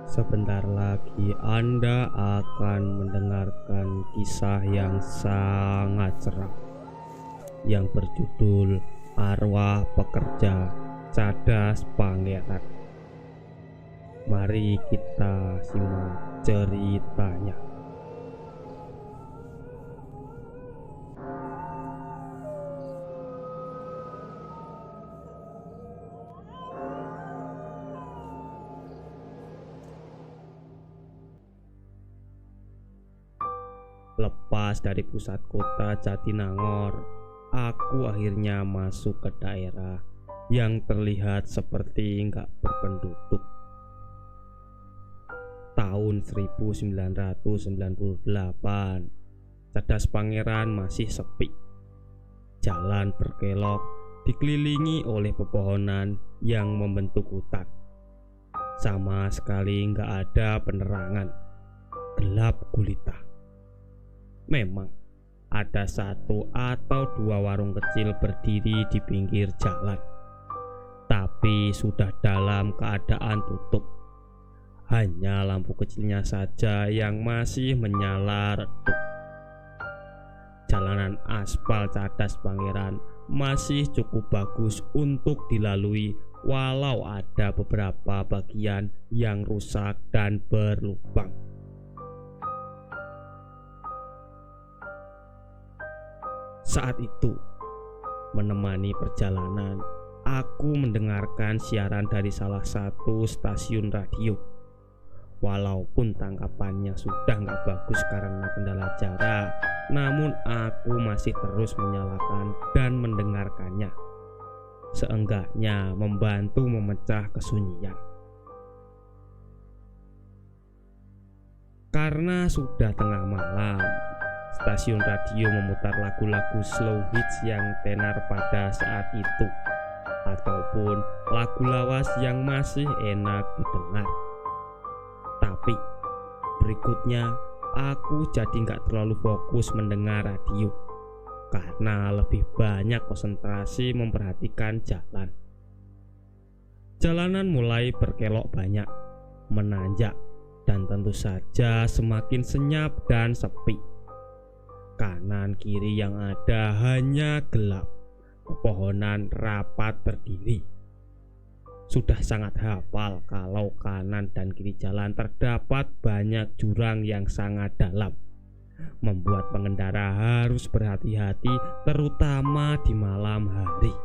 Sebentar lagi Anda akan mendengarkan kisah yang sangat seram yang berjudul Arwah Pekerja Cadas Pangeran. Mari kita simak ceritanya. Lepas dari pusat kota Jatinangor, aku akhirnya masuk ke daerah yang terlihat seperti nggak berpenduduk. Tahun 1998, Cadas Pangeran masih sepi. Jalan berkelok dikelilingi oleh pepohonan yang membentuk hutan. Sama sekali nggak ada penerangan, gelap gulita. Memang ada satu atau dua warung kecil berdiri di pinggir jalan, tapi sudah dalam keadaan tutup. Hanya lampu kecilnya saja yang masih menyala redup. Jalanan aspal Cadas Pangeran masih cukup bagus untuk dilalui, walau ada beberapa bagian yang rusak dan berlubang. Saat itu, menemani perjalanan, aku mendengarkan siaran dari salah satu stasiun radio. Walaupun tangkapannya sudah nggak bagus karena kendala jarak, namun aku masih terus menyalakan dan mendengarkannya. Seenggaknya membantu memecah kesunyian. Karena sudah tengah malam, stasiun radio memutar lagu-lagu slow hits yang tenar pada saat itu, ataupun lagu lawas yang masih enak didengar. Tapi berikutnya aku jadi nggak terlalu fokus mendengar radio, karena lebih banyak konsentrasi memperhatikan jalan. Jalanan mulai berkelok banyak, menanjak, dan tentu saja semakin senyap dan sepi. Kanan kiri yang ada hanya gelap, pepohonan rapat berdiri. Sudah sangat hafal kalau kanan dan kiri jalan terdapat banyak jurang yang sangat dalam, membuat pengendara harus berhati-hati, terutama di malam hari.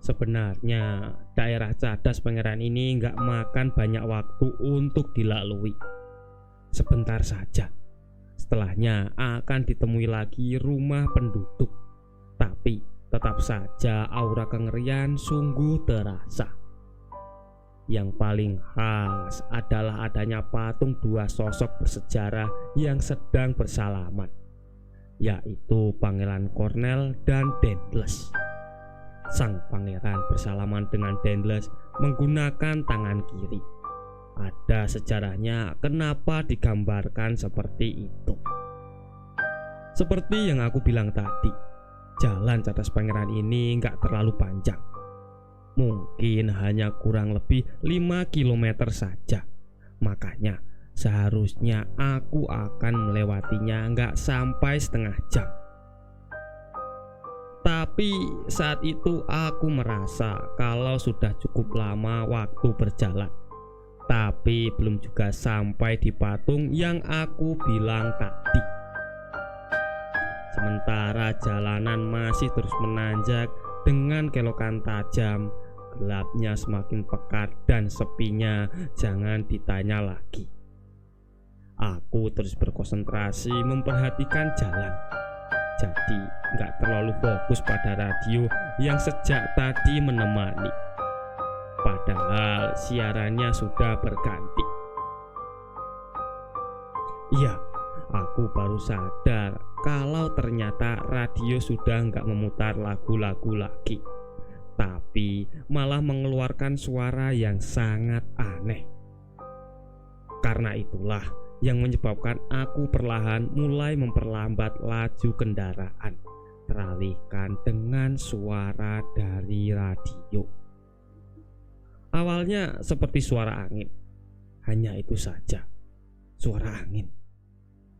Sebenarnya daerah Cadas Pangeran ini nggak makan banyak waktu untuk dilalui. Sebentar saja, setelahnya akan ditemui lagi rumah penduduk, tapi tetap saja aura kengerian sungguh terasa. Yang paling khas adalah adanya patung dua sosok bersejarah yang sedang bersalaman, yaitu Pangeran Cornel dan Dendles. Sang pangeran bersalaman dengan Dendles menggunakan tangan kiri. Ada sejarahnya kenapa digambarkan seperti itu. Seperti yang aku bilang tadi, jalan Cadas Pangeran ini nggak terlalu panjang. Mungkin hanya kurang lebih 5 km saja. Makanya seharusnya aku akan melewatinya nggak sampai setengah jam. Tapi saat itu aku merasa kalau sudah cukup lama waktu berjalan, tapi belum juga sampai di patung yang aku bilang tadi. Sementara jalanan masih terus menanjak dengan kelokan tajam, gelapnya semakin pekat dan sepinya jangan ditanya lagi. Aku terus berkonsentrasi memperhatikan jalan, jadi nggak terlalu fokus pada radio yang sejak tadi menemani. Padahal siarannya sudah berganti. Iya, aku baru sadar kalau ternyata radio sudah nggak memutar lagu-lagu lagi, tapi malah mengeluarkan suara yang sangat aneh. Karena itulah yang menyebabkan aku perlahan mulai memperlambat laju kendaraan, teralihkan dengan suara dari radio. Awalnya seperti suara angin, hanya itu saja, suara angin.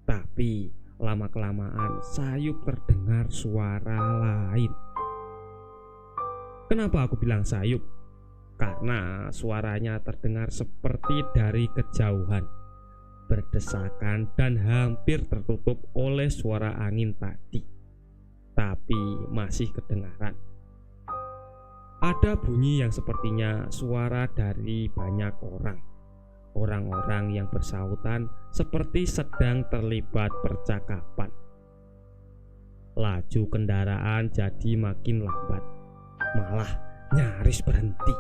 Tapi lama-kelamaan sayup terdengar suara lain. Kenapa aku bilang sayup? Karena suaranya terdengar seperti dari kejauhan, berdesakan dan hampir tertutup oleh suara angin tadi, tapi masih kedengaran. Ada bunyi yang sepertinya suara dari banyak orang. Orang-orang yang bersautan seperti sedang terlibat percakapan. Laju kendaraan jadi makin lambat, malah nyaris berhenti.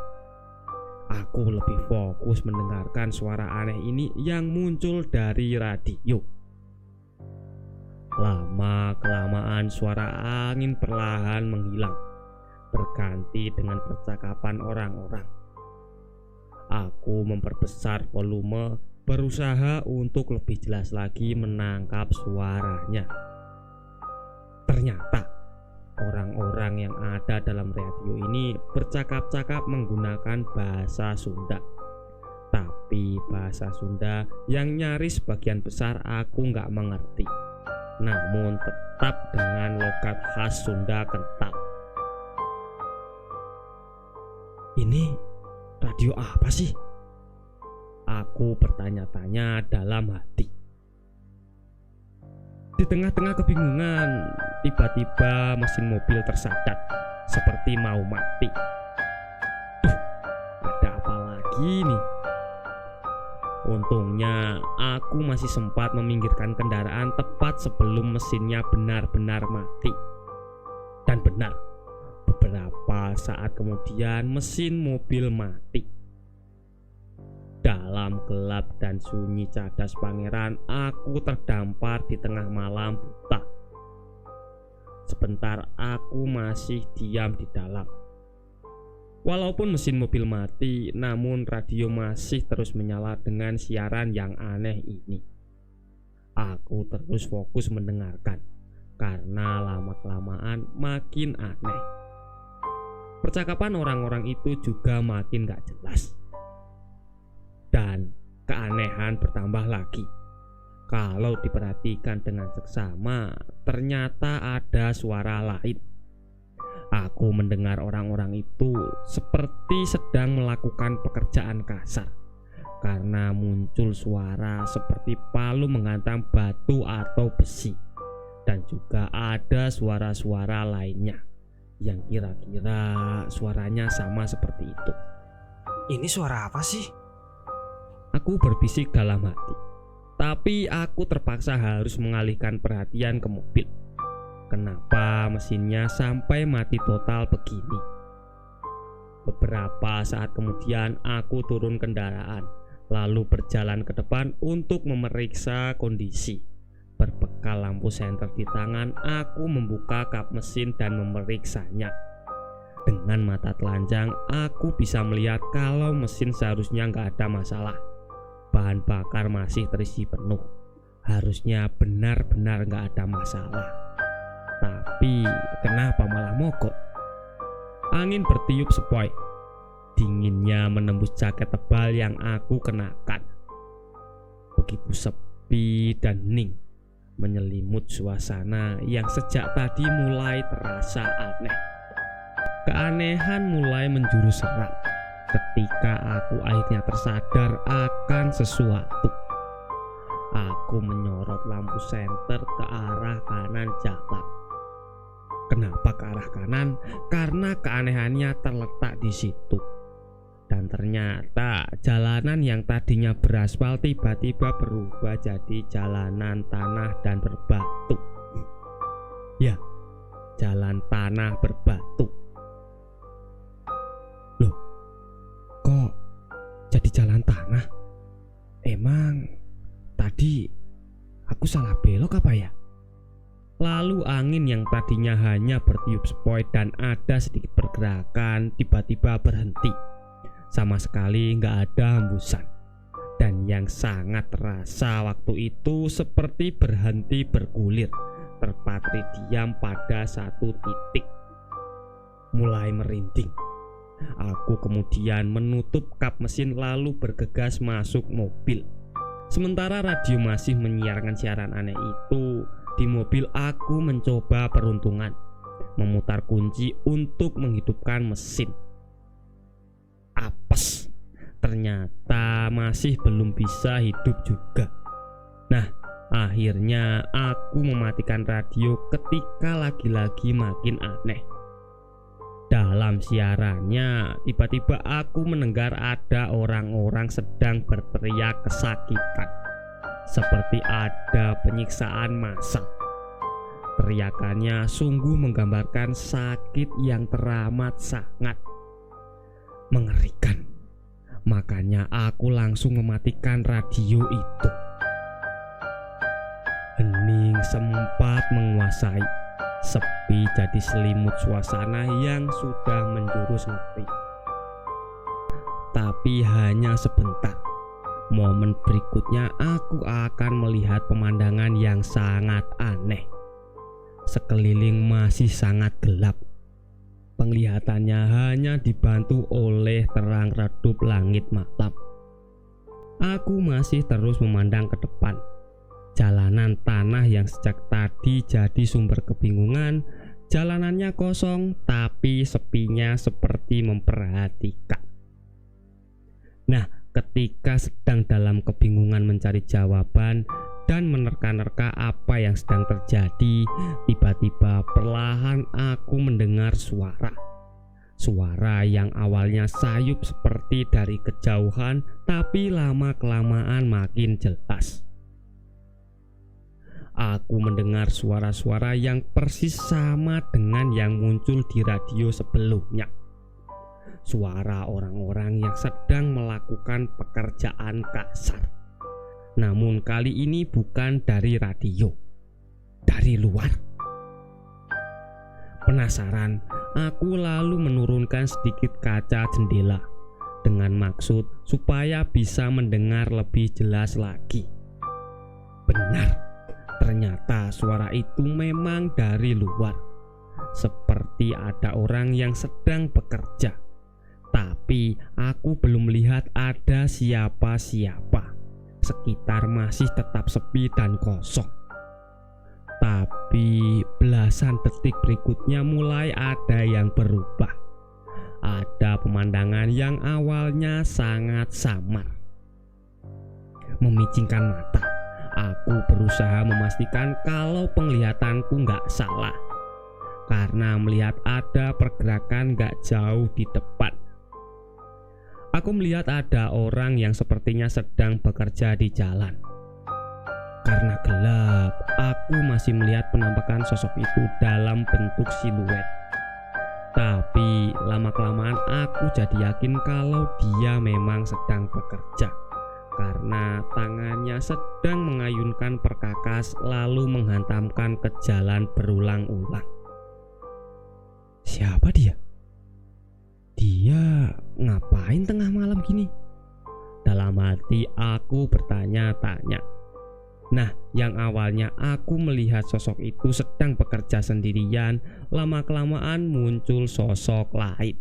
Aku lebih fokus mendengarkan suara aneh ini yang muncul dari radio. Lama-kelamaan suara angin perlahan menghilang, berganti dengan percakapan orang-orang. Aku memperbesar volume, berusaha untuk lebih jelas lagi menangkap suaranya. Ternyata orang-orang yang ada dalam radio ini bercakap-cakap menggunakan bahasa Sunda. Tapi bahasa Sunda yang nyaris sebagian besar aku nggak mengerti, namun tetap dengan logat khas Sunda kental. Ini radio apa sih? Aku bertanya-tanya dalam hati. Di tengah-tengah kebingungan, tiba-tiba mesin mobil tersadat seperti mau mati. Duh, ada apa lagi nih? Untungnya aku masih sempat meminggirkan kendaraan tepat sebelum mesinnya benar-benar mati. Dan benar, beberapa saat kemudian mesin mobil mati. Dalam gelap dan sunyi cadas pangeran, aku terdampar di tengah malam buta. Sebentar aku masih diam di dalam. Walaupun mesin mobil mati, namun radio masih terus menyala dengan siaran yang aneh ini. Aku terus fokus mendengarkan, karena lama-kelamaan makin aneh. Percakapan orang-orang itu juga makin gak jelas. Dan keanehan bertambah lagi. Kalau diperhatikan dengan seksama, ternyata ada suara lain. Aku mendengar orang-orang itu seperti sedang melakukan pekerjaan kasar, karena muncul suara seperti palu menghantam batu atau besi. Dan juga ada suara-suara lainnya yang kira-kira suaranya sama seperti itu. Ini suara apa sih? Aku berbisik dalam hati, tapi aku terpaksa harus mengalihkan perhatian ke mobil. Kenapa mesinnya sampai mati total begini? Beberapa saat kemudian aku turun kendaraan, lalu berjalan ke depan untuk memeriksa kondisi. Berbekal lampu senter di tangan, aku membuka kap mesin dan memeriksanya. Dengan mata telanjang, aku bisa melihat kalau mesin seharusnya nggak ada masalah. Bahan bakar masih terisi penuh. Harusnya benar-benar nggak ada masalah. Tapi kenapa malah mogok? Angin bertiup sepoi. Dinginnya menembus jaket tebal yang aku kenakan. Begitu sepi dan hening, menyelimut suasana yang sejak tadi mulai terasa aneh. Keanehan mulai menjurus serang ketika aku akhirnya tersadar akan sesuatu. Aku menyorot lampu senter ke arah kanan jalan. Kenapa ke arah kanan? Karena keanehannya terletak di situ. Dan ternyata jalanan yang tadinya beraspal tiba-tiba berubah jadi jalanan tanah dan berbatu. Ya, jalan tanah berbatu. Loh, kok jadi jalan tanah? Emang tadi aku salah belok apa ya? Lalu angin yang tadinya hanya bertiup sepoi dan ada sedikit pergerakan tiba-tiba berhenti. Sama sekali nggak ada hembusan. Dan yang sangat terasa waktu itu seperti berhenti bergulir, terpatri diam pada satu titik. Mulai merinding. Aku kemudian menutup kap mesin lalu bergegas masuk mobil. Sementara radio masih menyiarkan siaran aneh itu, di mobil aku mencoba peruntungan, memutar kunci untuk menghidupkan mesin. Apes, ternyata masih belum bisa hidup juga. Nah, akhirnya aku mematikan radio ketika lagi-lagi makin aneh. Dalam siarannya, tiba-tiba aku mendengar ada orang-orang sedang berteriak kesakitan, seperti ada penyiksaan massal. Teriakannya sungguh menggambarkan sakit yang teramat sangat mengerikan. Makanya aku langsung mematikan radio itu. Hening sempat menguasai. Sepi jadi selimut suasana yang sudah menjurus ngeri. Tapi hanya sebentar. Momen berikutnya aku akan melihat pemandangan yang sangat aneh. Sekeliling masih sangat gelap. Penglihatannya hanya dibantu oleh terang redup langit malam. Aku masih terus memandang ke depan. Jalanan tanah yang sejak tadi jadi sumber kebingungan, jalanannya kosong tapi sepinya seperti memperhatikan. Nah, ketika sedang dalam kebingungan mencari jawaban dan menerka-nerka apa yang sedang terjadi, tiba-tiba perlahan aku mendengar suara. Suara yang awalnya sayup seperti dari kejauhan, tapi lama-kelamaan makin jelas. Aku mendengar suara-suara yang persis sama dengan yang muncul di radio sebelumnya. Suara orang-orang yang sedang melakukan pekerjaan kasar. Namun kali ini bukan dari radio, dari luar. Penasaran, aku lalu menurunkan sedikit kaca jendela dengan maksud supaya bisa mendengar lebih jelas lagi. Benar. Ternyata suara itu memang dari luar, seperti ada orang yang sedang bekerja. Tapi aku belum melihat ada siapa-siapa. Sekitar masih tetap sepi dan kosong. Tapi belasan detik berikutnya mulai ada yang berubah. Ada pemandangan yang awalnya sangat samar. Memicingkan mata, aku berusaha memastikan kalau penglihatanku nggak salah, karena melihat ada pergerakan nggak jauh di depan. Aku melihat ada orang yang sepertinya sedang bekerja di jalan. Karena gelap, aku masih melihat penampakan sosok itu dalam bentuk siluet. Tapi lama-kelamaan aku jadi yakin kalau dia memang sedang bekerja, karena tangannya sedang mengayunkan perkakas lalu menghantamkan ke jalan berulang-ulang. Siapa dia? Dia ngapain tengah malam gini? Dalam hati aku bertanya-tanya. Nah, yang awalnya aku melihat sosok itu sedang bekerja sendirian, lama-kelamaan muncul sosok lain.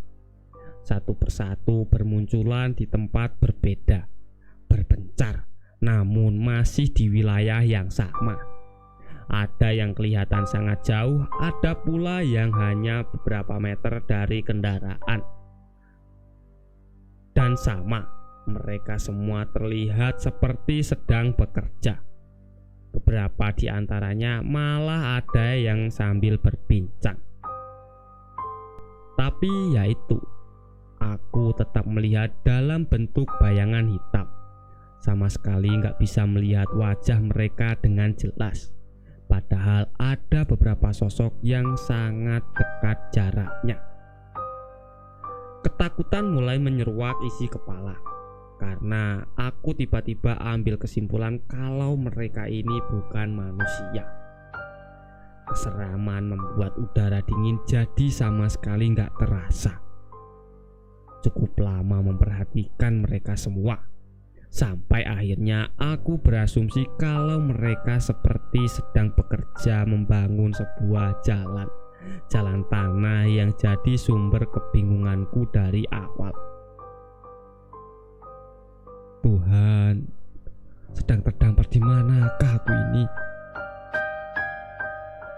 Satu persatu bermunculan di tempat berbeda, berpencar, namun masih di wilayah yang sama. Ada yang kelihatan sangat jauh, ada pula yang hanya beberapa meter dari kendaraan. Dan sama, mereka semua terlihat seperti sedang bekerja. Beberapa di antaranya malah ada yang sambil berbincang. Tapi yaitu, aku tetap melihat dalam bentuk bayangan hitam. Sama sekali nggak bisa melihat wajah mereka dengan jelas. Padahal ada beberapa sosok yang sangat dekat jaraknya. Ketakutan mulai menyeruak isi kepala, karena aku tiba-tiba ambil kesimpulan kalau mereka ini bukan manusia. Keseraman membuat udara dingin jadi sama sekali nggak terasa. Cukup lama memperhatikan mereka semua, sampai akhirnya aku berasumsi kalau mereka seperti sedang bekerja membangun sebuah jalan jalan tanah yang jadi sumber kebingunganku dari awal. Tuhan, sedang terdampar di manakah aku ini?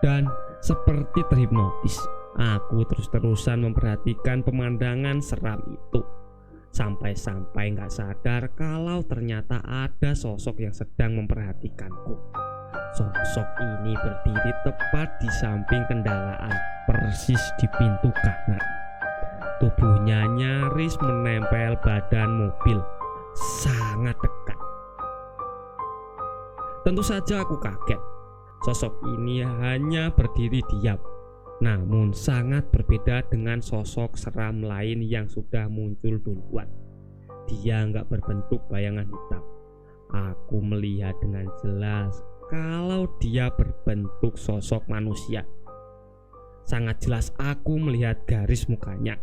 Dan seperti terhipnotis, aku terus-terusan memperhatikan pemandangan seram itu. Sampai-sampai gak sadar kalau ternyata ada sosok yang sedang memperhatikanku. Sosok ini berdiri tepat di samping kendaraan, persis di pintu kanan. Tubuhnya nyaris menempel badan mobil, sangat dekat. Tentu saja aku kaget. Sosok ini hanya berdiri diam, namun sangat berbeda dengan sosok seram lain yang sudah muncul duluan. Dia nggak berbentuk bayangan hitam. Aku melihat dengan jelas kalau dia berbentuk sosok manusia. Sangat jelas aku melihat garis mukanya.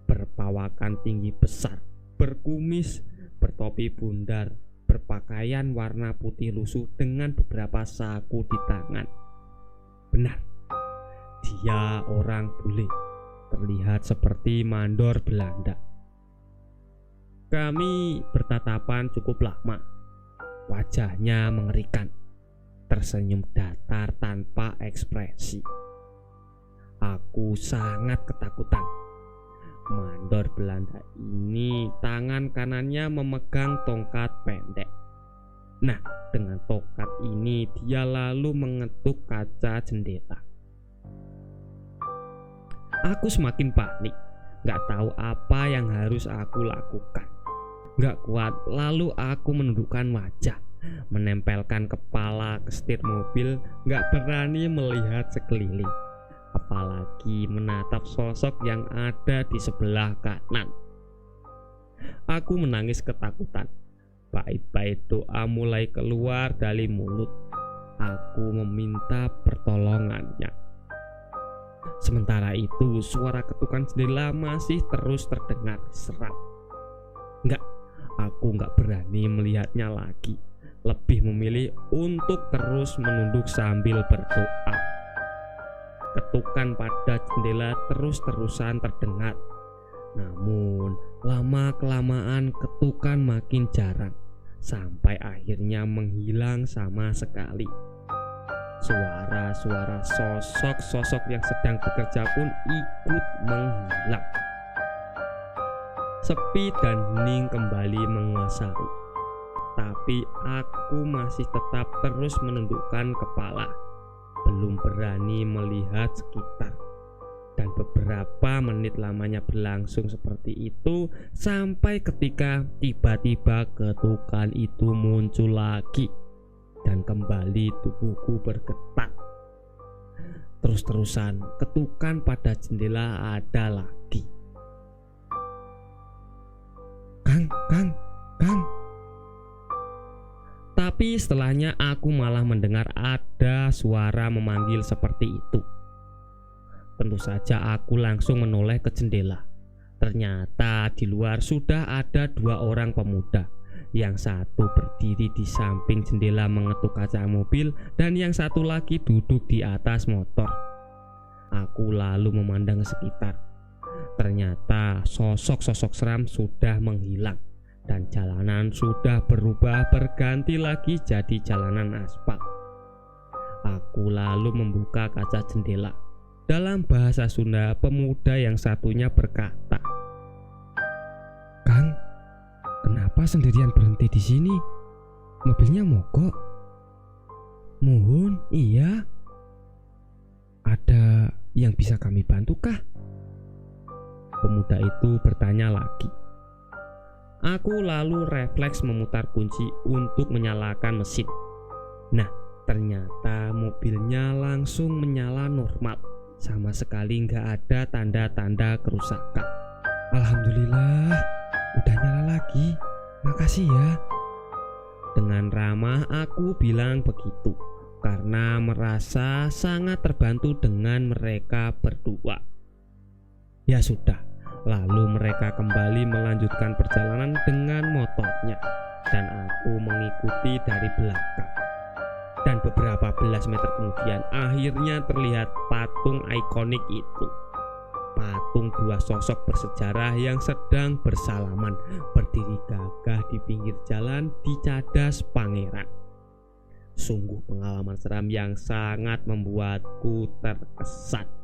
Berpawakan tinggi besar, berkumis, bertopi bundar, berpakaian warna putih lusuh dengan beberapa saku di tangan. Benar, dia orang bule, terlihat seperti mandor Belanda. Kami bertatapan cukup lama. Wajahnya mengerikan, tersenyum datar tanpa ekspresi. Aku sangat ketakutan. Mandor Belanda ini tangan kanannya memegang tongkat pendek. Nah, dengan tongkat ini dia lalu mengetuk kaca jendela. Aku semakin panik, gak tahu apa yang harus aku lakukan. Gak kuat, lalu aku menundukkan wajah, menempelkan kepala ke setir mobil, gak berani melihat sekeliling, apalagi menatap sosok yang ada di sebelah kanan. Aku menangis ketakutan. Bait-bait doa mulai keluar dari mulut. Aku meminta pertolongannya. Sementara itu suara ketukan jendela masih terus terdengar serak. Aku nggak berani melihatnya lagi. Lebih memilih untuk terus menunduk sambil berdoa. Ketukan pada jendela terus-terusan terdengar. Namun lama-kelamaan ketukan makin jarang, sampai akhirnya menghilang sama sekali. Suara-suara sosok-sosok yang sedang bekerja pun ikut menghilang. Sepi dan hening kembali menguasai. Tapi aku masih tetap terus menundukkan kepala, belum berani melihat sekitar. Dan beberapa menit lamanya berlangsung seperti itu, sampai ketika tiba-tiba ketukan itu muncul lagi dan kembali tubuhku bergetar. Terus-terusan ketukan pada jendela ada lagi. Kang. Tapi setelahnya aku malah mendengar ada suara memanggil seperti itu. Tentu saja aku langsung menoleh ke jendela. Ternyata di luar sudah ada dua orang pemuda. Yang satu berdiri di samping jendela mengetuk kaca mobil, dan yang satu lagi duduk di atas motor. Aku lalu memandang sekitar. Ternyata sosok-sosok seram sudah menghilang, dan jalanan sudah berubah berganti lagi jadi jalanan aspal. Aku lalu membuka kaca jendela. Dalam bahasa Sunda, pemuda yang satunya berkata, "Kang, kenapa sendirian berhenti di sini? Mobilnya mogok." "Muhun, iya. Ada yang bisa kami bantu kah?" Pemuda itu bertanya lagi. Aku lalu refleks memutar kunci untuk menyalakan mesin. Nah, ternyata mobilnya langsung menyala normal. Sama sekali nggak ada tanda-tanda kerusakan. "Alhamdulillah, udah nyala lagi. Makasih ya." Dengan ramah aku bilang begitu, karena merasa sangat terbantu dengan mereka berdua. Ya sudah, lalu mereka kembali melanjutkan perjalanan dengan motornya, dan aku mengikuti dari belakang. Dan beberapa belas meter kemudian akhirnya terlihat patung ikonik itu. Patung dua sosok bersejarah yang sedang bersalaman berdiri gagah di pinggir jalan di Cadas Pangeran. Sungguh pengalaman seram yang sangat membuatku terkesan.